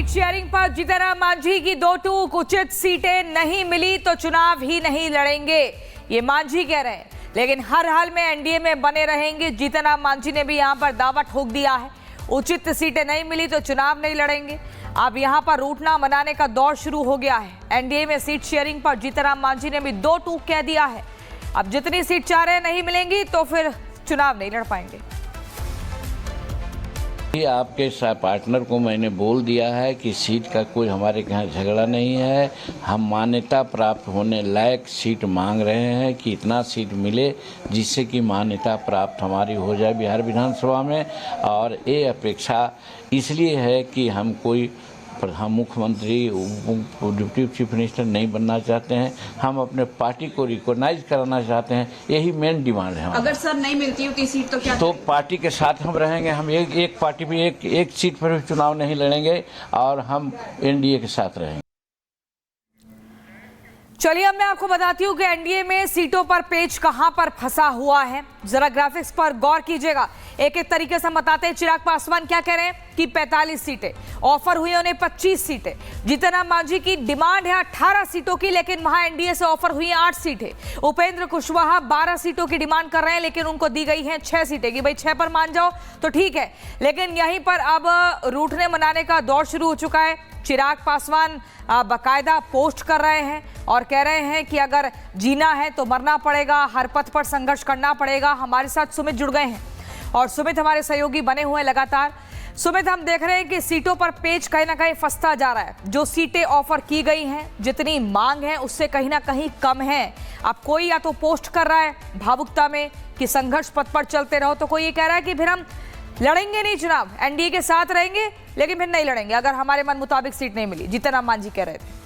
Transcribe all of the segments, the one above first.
Seat sharing पर जीतनराम मांझी की दो टूक, उचित सीटें नहीं मिली तो चुनाव ही नहीं लड़ेंगे, ये मांझी कह रहे हैं। लेकिन हर हाल में एनडीए में बने रहेंगे। जीतनराम मांझी ने भी यहां पर दावा ठोक दिया है, उचित सीटें नहीं मिली तो चुनाव नहीं लड़ेंगे। अब यहां पर रूठना मनाने का दौर शुरू हो गया है। एनडीए में सीट शेयरिंग पर जीतनराम मांझी ने भी दो टूक कह दिया है। अब जितनी सीट चाह रहे नहीं मिलेंगी तो फिर चुनाव नहीं लड़ पाएंगे। आपके पार्टनर को मैंने बोल दिया है कि सीट का कोई हमारे यहाँ झगड़ा नहीं है। हम मान्यता प्राप्त होने लायक सीट मांग रहे हैं कि इतना सीट मिले जिससे कि मान्यता प्राप्त हमारी हो जाए बिहार विधानसभा में। और ये अपेक्षा इसलिए है कि हम मुख्यमंत्री डिप्टी चीफ मिनिस्टर नहीं बनना चाहते हैं। हम अपने पार्टी को रिकॉग्नाइज कराना चाहते हैं, यही मेन डिमांड है। अगर सर नहीं मिलती उतनी सीट तो क्या? तो पार्टी के साथ हम रहेंगे। हम एक पार्टी में एक सीट पर भी चुनाव नहीं लड़ेंगे और हम एनडीए के साथ रहेंगे। चलिए अब मैं आपको बताती हूँ कि एनडीए में सीटों पर पेच कहां पर फंसा हुआ है। जरा ग्राफिक्स पर गौर कीजिएगा। एक एक तरीके से बताते हैं। चिराग पासवान क्या कह रहे हैं कि 45 सीटें ऑफर हुई, उन्हें 25 सीटें। जीतनराम मांझी की डिमांड है 18 सीटों की, लेकिन वहां एनडीए से ऑफर हुई 8 सीटें। उपेंद्र कुशवाहा 12 सीटों की डिमांड कर रहे हैं, लेकिन उनको दी गई हैं 6 सीटें कि भाई 6 पर मान जाओ तो ठीक है। लेकिन यहीं पर अब रूठने मनाने का दौर शुरू हो चुका है। चिराग पासवान बाकायदा पोस्ट कर रहे हैं और कह रहे हैं कि अगर जीना है तो मरना पड़ेगा, हर पथ पर संघर्ष करना पड़ेगा। हमारे साथ सुमित जुड़ गए हैं और सुमित हमारे सहयोगी बने हुए हैं लगातार। सुमित, हम देख रहे हैं कि सीटों पर पेच कहीं ना कहीं फंसता जा रहा है। जो सीटें ऑफर की गई हैं, जितनी मांग है उससे कहीं ना कहीं कम है। अब कोई या तो पोस्ट कर रहा है भावुकता में कि संघर्ष पथ पर चलते रहो, तो कोई ये कह रहा है कि फिर हम लड़ेंगे नहीं चुनाव, एनडीए के साथ रहेंगे लेकिन फिर नहीं लड़ेंगे अगर हमारे मन मुताबिक सीट नहीं मिली। जीतनराम मांझी कह रहे थे।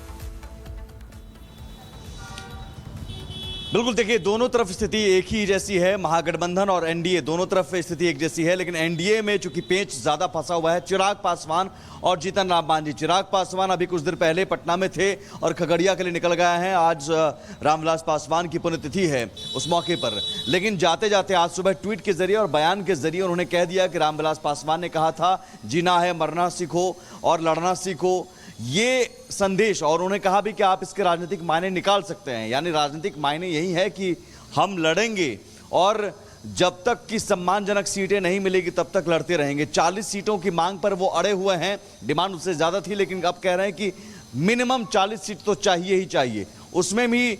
बिल्कुल, देखिए दोनों तरफ स्थिति एक ही जैसी है। महागठबंधन और एनडीए दोनों तरफ स्थिति एक जैसी है, लेकिन एनडीए में चूंकि पेंच ज्यादा फंसा हुआ है चिराग पासवान और जीतनराम मांझी। चिराग पासवान अभी कुछ देर पहले पटना में थे और खगड़िया के लिए निकल गए हैं। आज रामविलास पासवान की पुण्यतिथि है, उस मौके पर। लेकिन जाते जाते आज सुबह ट्वीट के जरिए और बयान के जरिए उन्होंने कह दिया कि रामविलास पासवान ने कहा था जीना है मरना सीखो और लड़ना सीखो, ये संदेश। और उन्होंने कहा भी कि आप इसके राजनीतिक मायने निकाल सकते हैं, यानी राजनीतिक मायने यही है कि हम लड़ेंगे और जब तक कि सम्मानजनक सीटें नहीं मिलेगी तब तक लड़ते रहेंगे। 40 सीटों की मांग पर वो अड़े हुए हैं। डिमांड उससे ज्यादा थी, लेकिन अब कह रहे हैं कि मिनिमम 40 सीट तो चाहिए ही चाहिए। उसमें भी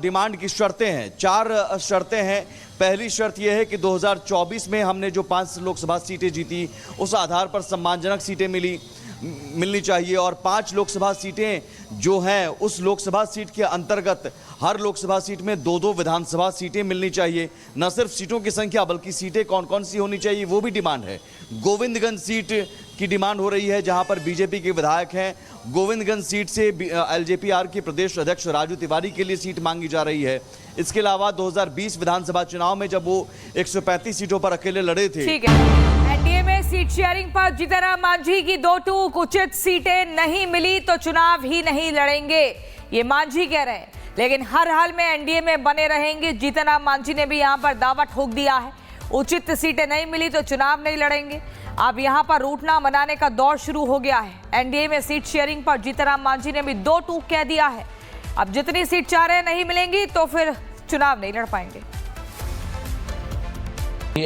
डिमांड की शर्तें हैं, 4 शर्तें हैं। पहली शर्त यह है कि 2024 में हमने जो 5 लोकसभा सीटें जीती उस आधार पर सम्मानजनक सीटें मिलनी चाहिए, और 5 लोकसभा सीटें जो हैं उस लोकसभा सीट के अंतर्गत हर लोकसभा सीट में 2-2 विधानसभा सीटें मिलनी चाहिए। न सिर्फ सीटों की संख्या बल्कि सीटें कौन कौन सी होनी चाहिए वो भी डिमांड है। गोविंदगंज सीट की डिमांड हो रही है जहां पर बीजेपी के विधायक हैं। गोविंदगंज सीट से एलजेपी-आर के प्रदेश अध्यक्ष राजू तिवारी के लिए सीट मांगी जा रही है। इसके अलावा 2020 विधानसभा चुनाव में जब वो 135 सीटों पर अकेले लड़े थे। ठीक है, एनडीए में सीट शेयरिंग पर जीतनराम मांझी की दो टूक, उचित सीटें नहीं मिली तो चुनाव ही नहीं लड़ेंगे, ये मांझी कह रहे हैं। लेकिन हर हाल में एनडीए में बने रहेंगे। जीतनराम मांझी ने भी यहां पर दावा ठोक दिया है, उचित सीटें नहीं मिली तो चुनाव नहीं लड़ेंगे। अब यहां पर रूठना मनाने का दौर शुरू हो गया है। एनडीए में सीट शेयरिंग पर जीतनराम मांझी ने भी दो टूक कह दिया है। अब जितनी सीट चाह रहे नहीं मिलेंगी तो फिर चुनाव नहीं लड़ पाएंगे।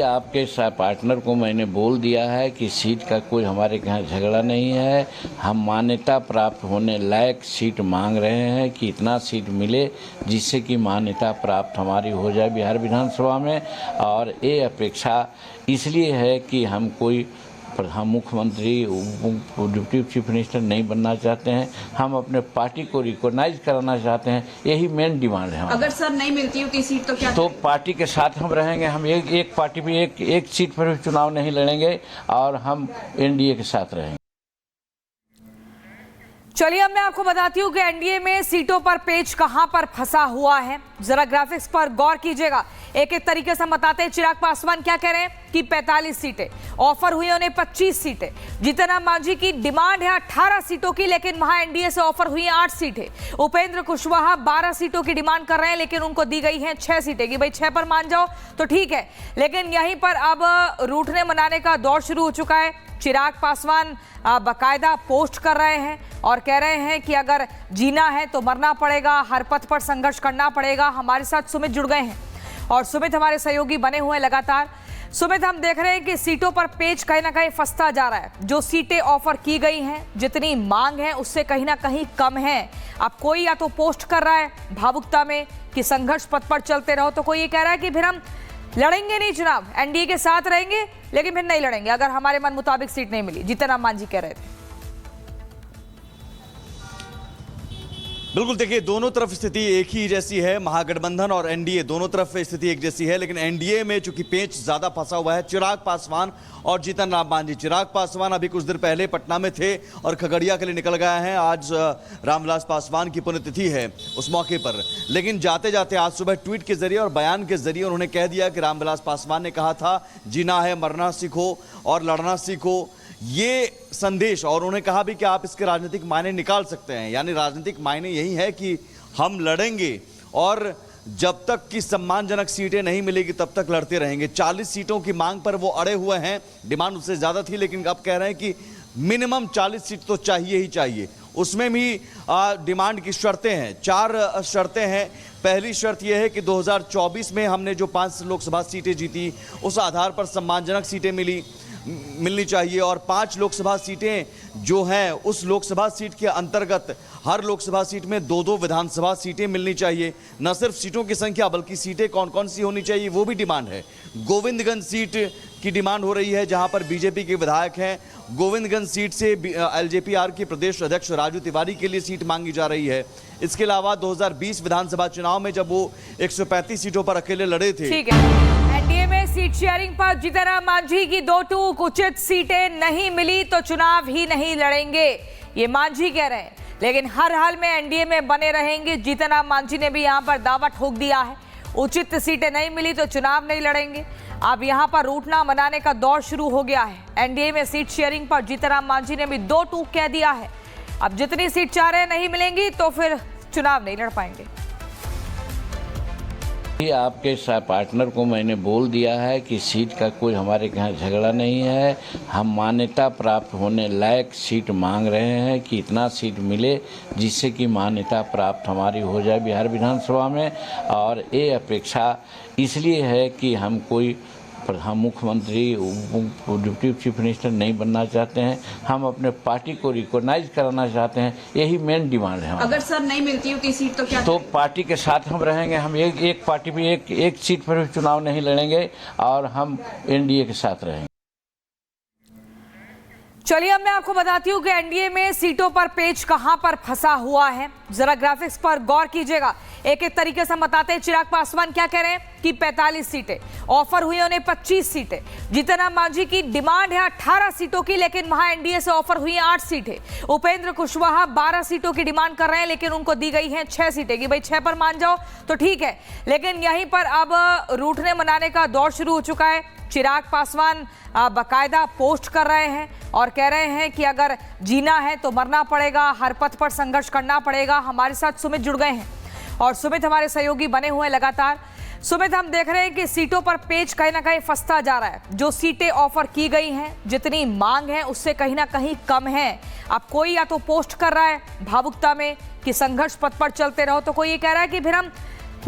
आपके पार्टनर को मैंने बोल दिया है कि सीट का कोई हमारे यहाँ झगड़ा नहीं है। हम मान्यता प्राप्त होने लायक सीट मांग रहे हैं कि इतना सीट मिले जिससे कि मान्यता प्राप्त हमारी हो जाए बिहार विधानसभा में। और ये अपेक्षा इसलिए है कि हम मुख्यमंत्री डिप्टी चीफ मिनिस्टर नहीं बनना चाहते हैं। हम अपने पार्टी को रिकॉग्नाइज कराना चाहते हैं, यही मेन डिमांड है। अगर सर नहीं मिलती उतनी सीट तो क्या? तो पार्टी के साथ हम रहेंगे। हम एक पार्टी में एक सीट पर भी चुनाव नहीं लड़ेंगे और हम एनडीए के साथ रहेंगे। चलिए अब मैं आपको बताती हूँ कि एनडीए में सीटों पर पेच कहां पर फंसा हुआ है। जरा ग्राफिक्स पर गौर कीजिएगा। एक एक तरीके से बताते हैं। चिराग पासवान क्या कह रहे हैं कि 45 सीटें ऑफर हुई, उन्हें 25 सीटें। जीतनराम मांझी की डिमांड है 18 सीटों की, लेकिन वहां एनडीए से ऑफर हुई 8 सीटें। उपेंद्र कुशवाहा 12 सीटों की डिमांड कर रहे हैं, लेकिन उनको दी गई हैं 6 सीटें कि भाई 6 पर मान जाओ तो ठीक है। लेकिन यहीं पर अब रूठने मनाने का दौर शुरू हो चुका है। चिराग पासवान बाकायदा पोस्ट कर रहे हैं और कह रहे हैं कि अगर जीना है तो मरना पड़ेगा, हर पथ पर संघर्ष करना पड़ेगा। हमारे साथ सुमित जुड़ गए हैं और सुमित हमारे सहयोगी बने हुए हैं लगातार। सुमित, हम देख रहे हैं कि सीटों पर पेच कहीं ना कहीं फंसता जा रहा है। जो सीटें ऑफर की गई हैं, जितनी मांग है उससे कहीं ना कहीं कम है। अब कोई या तो पोस्ट कर रहा है भावुकता में कि संघर्ष पथ पर चलते रहो, तो कोई ये कह रहा है कि फिर हम लड़ेंगे नहीं चुनाव, एनडीए के साथ रहेंगे लेकिन फिर नहीं लड़ेंगे अगर हमारे मन मुताबिक सीट नहीं मिली। जीतन राम मांझी कह रहे थे। बिल्कुल, देखिए दोनों तरफ स्थिति एक ही जैसी है। महागठबंधन और एनडीए दोनों तरफ स्थिति एक जैसी है, लेकिन एनडीए में चूंकि पेच ज्यादा फंसा हुआ है चिराग पासवान और जीतन राम मांझी। चिराग पासवान अभी कुछ देर पहले पटना में थे और खगड़िया के लिए निकल गए हैं। आज रामविलास पासवान की पुण्यतिथि है, उस मौके पर। लेकिन जाते जाते आज सुबह ट्वीट के जरिए और बयान के जरिए उन्होंने कह दिया कि रामविलास पासवान ने कहा था जीना है मरना सीखो और लड़ना सीखो, ये संदेश। और उन्होंने कहा भी कि आप इसके राजनीतिक मायने निकाल सकते हैं, यानी राजनीतिक मायने यही है कि हम लड़ेंगे और जब तक कि सम्मानजनक सीटें नहीं मिलेगी तब तक लड़ते रहेंगे। 40 सीटों की मांग पर वो अड़े हुए हैं। डिमांड उससे ज्यादा थी, लेकिन अब कह रहे हैं कि मिनिमम 40 सीट तो चाहिए ही चाहिए। उसमें भी डिमांड की शर्तें हैं, 4 शर्तें हैं। पहली शर्त यह है कि 2024 में हमने जो 5 लोकसभा सीटें जीती उस आधार पर सम्मानजनक सीटें मिलनी चाहिए, और 5 लोकसभा सीटें जो हैं उस लोकसभा सीट के अंतर्गत हर लोकसभा सीट में 2-2 विधानसभा सीटें मिलनी चाहिए। न सिर्फ सीटों की संख्या बल्कि सीटें कौन कौन सी होनी चाहिए वो भी डिमांड है। गोविंदगंज सीट की डिमांड हो रही है जहां पर बीजेपी के विधायक हैं। गोविंदगंज सीट से एलजेपी-आर के प्रदेश अध्यक्ष राजू तिवारी के लिए सीट मांगी जा रही है। इसके अलावा 2020 विधानसभा चुनाव में जब वो 135 सीटों पर अकेले लड़े थे। ठीक है, एनडीए में सीट शेयरिंग पर जीतन राम मांझी की 2 टूक, उचित सीटें नहीं मिली तो चुनाव ही नहीं लड़ेंगे, ये मांझी कह रहे हैं। लेकिन हर हाल में एनडीए में बने रहेंगे, जीतन राम मांझी ने भी यहां पर दावा ठोक दिया है। उचित सीटें नहीं मिली तो चुनाव नहीं लड़ेंगे। अब यहां पर रूठना मनाने का दौर शुरू हो गया है। एनडीए में सीट शेयरिंग पर जीतन राम मांझी ने भी 2 टूक कह दिया है। अब जितनी सीट चाह रहे नहीं मिलेंगी तो फिर चुनाव नहीं लड़ पाएंगे। आपके पार्टनर को मैंने बोल दिया है कि सीट का कोई हमारे यहाँ झगड़ा नहीं है। हम मान्यता प्राप्त होने लायक सीट मांग रहे हैं कि इतना सीट मिले जिससे कि मान्यता प्राप्त हमारी हो जाए बिहार विधानसभा में। और ये अपेक्षा इसलिए है कि हम मुख्यमंत्री डिप्टी चीफ मिनिस्टर नहीं बनना चाहते हैं, हम अपने पार्टी को रिकॉग्नाइज कराना चाहते हैं। यही मेन डिमांड है। अगर सर नहीं मिलती उतनी सीट तो क्या तो पार्टी के साथ हम रहेंगे। हम एक पार्टी में एक सीट पर भी चुनाव नहीं लड़ेंगे और हम एनडीए के साथ रहेंगे। चलिए अब मैं आपको बताती हूँ कि एनडीए में सीटों पर पेच कहां पर फंसा हुआ है। जरा ग्राफिक्स पर गौर कीजिएगा। एक एक तरीके से बताते हैं। चिराग पासवान क्या कह रहे हैं कि 45 सीटें ऑफर हुई, उन्हें 25 सीटें। जीतन राम मांझी की डिमांड है 18 सीटों की, लेकिन वहां एनडीए से ऑफर हुई 8 सीटें। उपेंद्र कुशवाहा 12 सीटों की डिमांड कर रहे हैं, लेकिन उनको दी गई है 6 सीटें कि भाई 6 पर मान जाओ तो ठीक है। लेकिन यहीं पर अब रूठने मनाने का दौर शुरू हो चुका है। चिराग पासवान बाकायदा पोस्ट कर रहे हैं और कह रहे हैं कि अगर जीना है तो मरना पड़ेगा, हर पथ पर संघर्ष करना पड़ेगा। हमारे साथ सुमित जुड़ गए हैं और सुमित हमारे सहयोगी बने हुए हैं लगातार। सुमित, हम देख रहे हैं कि सीटों पर पेच कहीं ना कहीं फंसता जा रहा है। जो सीटें ऑफर की गई हैं, जितनी मांग है उससे कहीं ना कहीं कम है। अब कोई या तो पोस्ट कर रहा है भावुकता में कि संघर्ष पथ पर चलते रहो, तो कोई ये कह रहा है कि फिर हम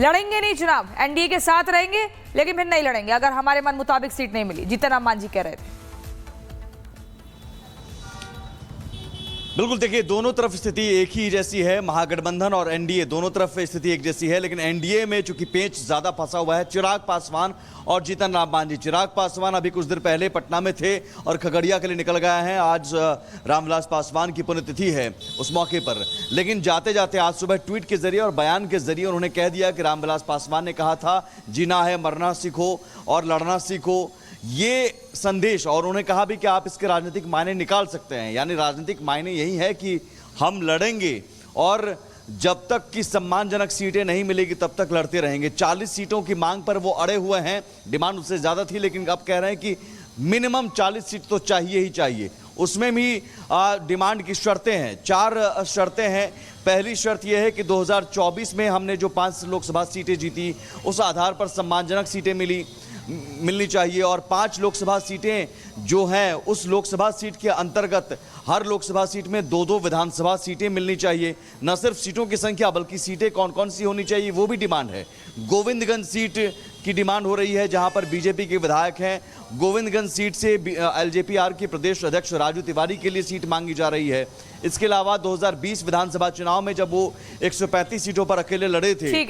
लड़ेंगे नहीं चुनाव, एनडीए के साथ रहेंगे लेकिन फिर नहीं लड़ेंगे अगर हमारे मन मुताबिक सीट नहीं मिली। जीतन राम मांझी कह रहे थे। बिल्कुल, देखिए दोनों तरफ स्थिति एक ही जैसी है। महागठबंधन और एनडीए दोनों तरफ स्थिति एक जैसी है, लेकिन एनडीए में चूंकि पेच ज्यादा फंसा हुआ है चिराग पासवान और जीतन राम मांझी। चिराग पासवान अभी कुछ देर पहले पटना में थे और खगड़िया के लिए निकल गए हैं। आज रामविलास पासवान की पुण्यतिथि है, उस मौके पर। लेकिन जाते जाते आज सुबह ट्वीट के जरिए और बयान के जरिए उन्होंने कह दिया कि रामविलास पासवान ने कहा था जीना है मरना सीखो और लड़ना सीखो, ये संदेश। और उन्होंने कहा भी कि आप इसके राजनीतिक मायने निकाल सकते हैं, यानी राजनीतिक मायने यही है कि हम लड़ेंगे और जब तक कि सम्मानजनक सीटें नहीं मिलेगी तब तक लड़ते रहेंगे। 40 सीटों की मांग पर वो अड़े हुए हैं। डिमांड उससे ज्यादा थी, लेकिन अब कह रहे हैं कि मिनिमम 40 सीट तो चाहिए ही चाहिए। उसमें भी डिमांड की शर्तें हैं, 4 शर्तें हैं। पहली शर्त यह है कि 2024 में हमने जो 5 लोकसभा सीटें जीती उस आधार पर सम्मानजनक सीटें मिलनी चाहिए और 5 लोकसभा सीटें जो हैं उस लोकसभा सीट के अंतर्गत हर लोकसभा सीट में 2-2 विधानसभा सीटें मिलनी चाहिए। न सिर्फ सीटों की संख्या बल्कि सीटें कौन कौन सी होनी चाहिए वो भी डिमांड है। गोविंदगंज सीट की डिमांड हो रही है जहां पर बीजेपी के विधायक हैं। गोविंदगंज सीट से एलजेपीआर के प्रदेश अध्यक्ष राजू तिवारी के लिए सीट मांगी जा रही है। इसके अलावा 2020 विधानसभा चुनाव में जब वो 135 सीटों पर अकेले लड़े थे